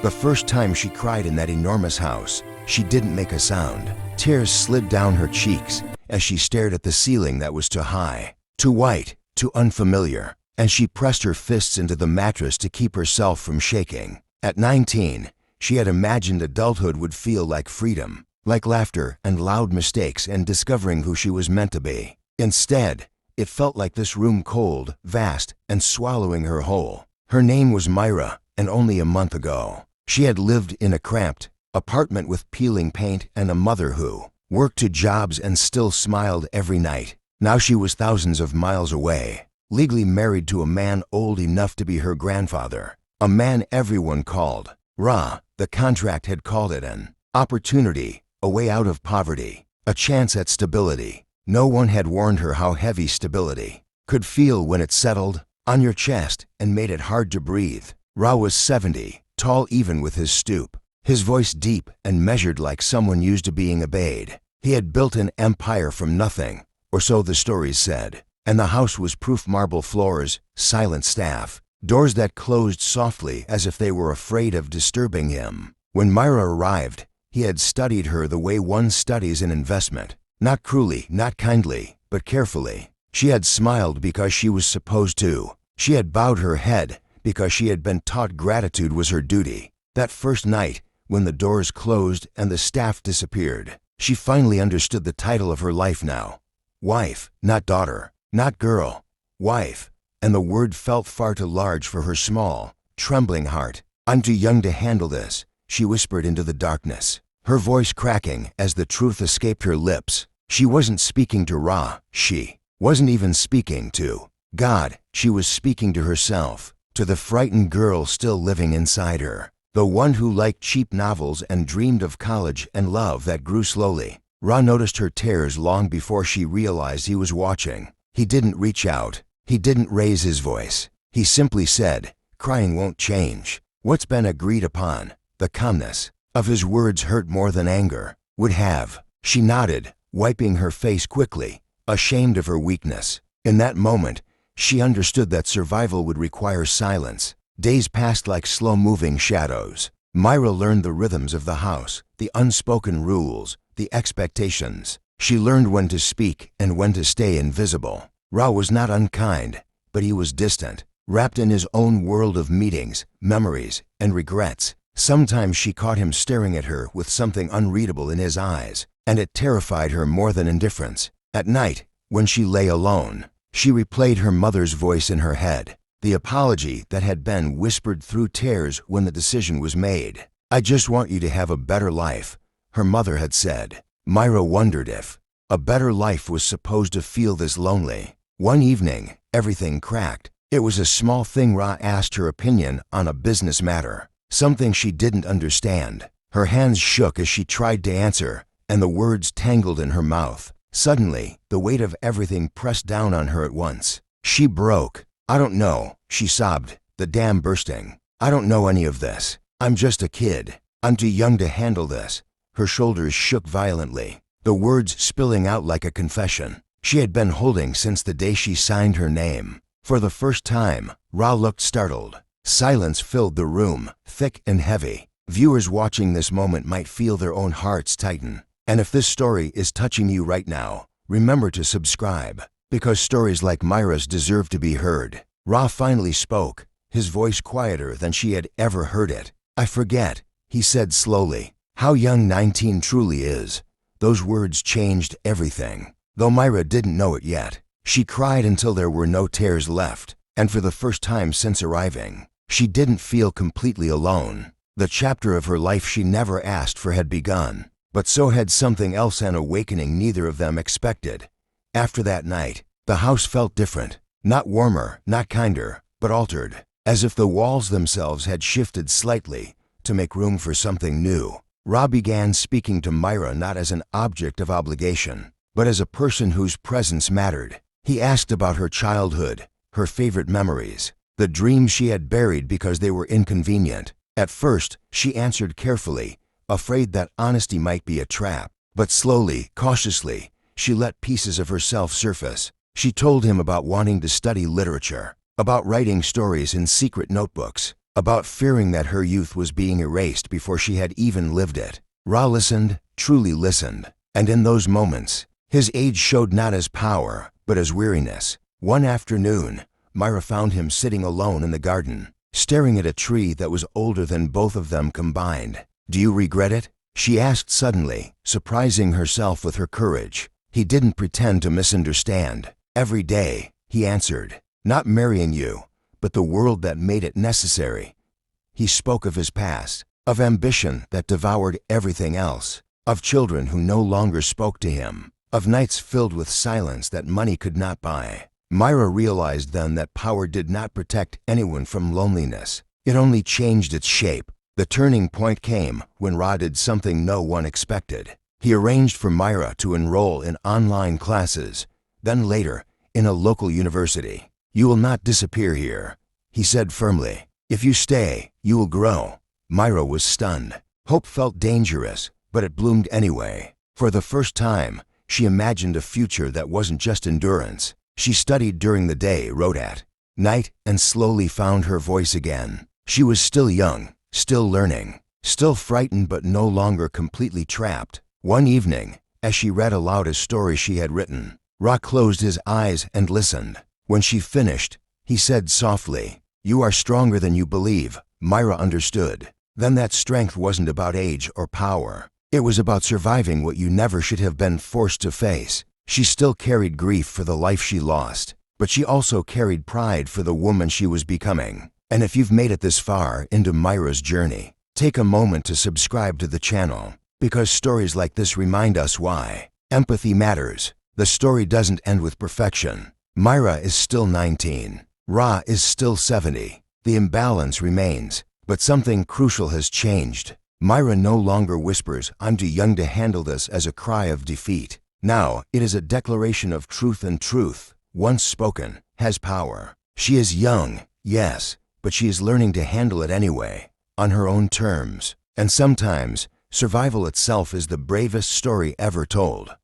The first time she cried in that enormous house, she didn't make a sound. Tears slid down her cheeks as she stared at the ceiling that was too high, too white, too unfamiliar, and she pressed her fists into the mattress to keep herself from shaking. At 19, she had imagined adulthood would feel like freedom, like laughter and loud mistakes and discovering who she was meant to be. Instead, it felt like this room cold, vast, and swallowing her whole. Her name was Mira, and only a month ago, she had lived in a cramped apartment with peeling paint and a mother who worked 2 jobs and still smiled every night. Now she was thousands of miles away, legally married to a man old enough to be her grandfather, a man everyone called Ra. The contract had called it an opportunity, a way out of poverty, a chance at stability. No one had warned her how heavy stability could feel when it settled on your chest and made it hard to breathe. Ra was 70, tall even with his stoop, his voice deep and measured like someone used to being obeyed. He had built an empire from nothing, or so the stories said, and the house was proof marble floors, silent staff, doors that closed softly as if they were afraid of disturbing him. When Mira arrived, he had studied her the way one studies an investment, not cruelly, not kindly, but carefully. She had smiled because she was supposed to. She had bowed her head because she had been taught gratitude was her duty. That first night, when the doors closed and the staff disappeared, she finally understood the title of her life now. Wife, not daughter, not girl, wife. And the word felt far too large for her small, trembling heart. "I'm too young to handle this," she whispered into the darkness, her voice cracking as the truth escaped her lips. She wasn't speaking to Ra. She wasn't even speaking to God. She was speaking to herself, to the frightened girl still living inside her, the one who liked cheap novels and dreamed of college and love that grew slowly. Ra noticed her tears long before she realized he was watching. He didn't reach out. He didn't raise his voice. He simply said, "Crying won't change what's been agreed upon." The calmness of his words hurt more than anger would have. She nodded, wiping her face quickly, ashamed of her weakness. In that moment, she understood that survival would require silence. Days passed like slow-moving shadows. Mira learned the rhythms of the house, the unspoken rules, the expectations. She learned when to speak and when to stay invisible. Ra was not unkind, but he was distant, wrapped in his own world of meetings, memories, and regrets. Sometimes she caught him staring at her with something unreadable in his eyes, and it terrified her more than indifference. At night, when she lay alone, she replayed her mother's voice in her head, the apology that had been whispered through tears when the decision was made. "I just want you to have a better life," her mother had said. Mira wondered if a better life was supposed to feel this lonely. One evening, everything cracked. It was a small thing. Ra asked her opinion on a business matter, something she didn't understand. Her hands shook as she tried to answer, and the words tangled in her mouth. Suddenly, the weight of everything pressed down on her at once. She broke. "I don't know," she sobbed, the dam bursting. "I don't know any of this. I'm just a kid. I'm too young to handle this." Her shoulders shook violently, the words spilling out like a confession she had been holding since the day she signed her name. For the first time, Ra looked startled. Silence filled the room, thick and heavy. Viewers watching this moment might feel their own hearts tighten. And if this story is touching you right now, remember to subscribe, because stories like Mira's deserve to be heard. Ra finally spoke, his voice quieter than she had ever heard it. "I forget," he said slowly, "how young 19 truly is." Those words changed everything, though Mira didn't know it yet. She cried until there were no tears left, and for the first time since arriving, she didn't feel completely alone. The chapter of her life she never asked for had begun, but so had something else, an awakening neither of them expected. After that night, the house felt different, not warmer, not kinder, but altered, as if the walls themselves had shifted slightly to make room for something new. Ra began speaking to Mira not as an object of obligation, but as a person whose presence mattered. He asked about her childhood, her favorite memories, the dreams she had buried because they were inconvenient. At first, she answered carefully, afraid that honesty might be a trap. But slowly, cautiously, she let pieces of herself surface. She told him about wanting to study literature, about writing stories in secret notebooks, about fearing that her youth was being erased before she had even lived it. Ra listened, truly listened, and in those moments, his age showed not as power, but as weariness. One afternoon, Mira found him sitting alone in the garden, staring at a tree that was older than both of them combined. "Do you regret it?" she asked suddenly, surprising herself with her courage. He didn't pretend to misunderstand. "Every day," he answered. "Not marrying you, but the world that made it necessary." He spoke of his past, of ambition that devoured everything else, of children who no longer spoke to him, of nights filled with silence that money could not buy. Mira realized then that power did not protect anyone from loneliness. It only changed its shape. The turning point came when Ra did something no one expected. He arranged for Mira to enroll in online classes, then later in a local university. "You will not disappear here," he said firmly. "If you stay, you will grow." Mira was stunned. Hope felt dangerous, but it bloomed anyway. For the first time, she imagined a future that wasn't just endurance. She studied during the day, wrote at night, and slowly found her voice again. She was still young, still learning, still frightened but no longer completely trapped. One evening, as she read aloud a story she had written, Ra closed his eyes and listened. When she finished, he said softly, "You are stronger than you believe." Mira understood. Then that strength wasn't about age or power. It was about surviving what you never should have been forced to face. She still carried grief for the life she lost, but she also carried pride for the woman she was becoming. And if you've made it this far into Mira's journey, take a moment to subscribe to the channel, because stories like this remind us why empathy matters. The story doesn't end with perfection. Mira is still 19. Ra is still 70. The imbalance remains, but something crucial has changed. Mira no longer whispers, "I'm too young to handle this," as a cry of defeat. Now it is a declaration of truth, and truth, once spoken, has power. She is young, yes, but she is learning to handle it anyway, on her own terms. And sometimes, survival itself is the bravest story ever told.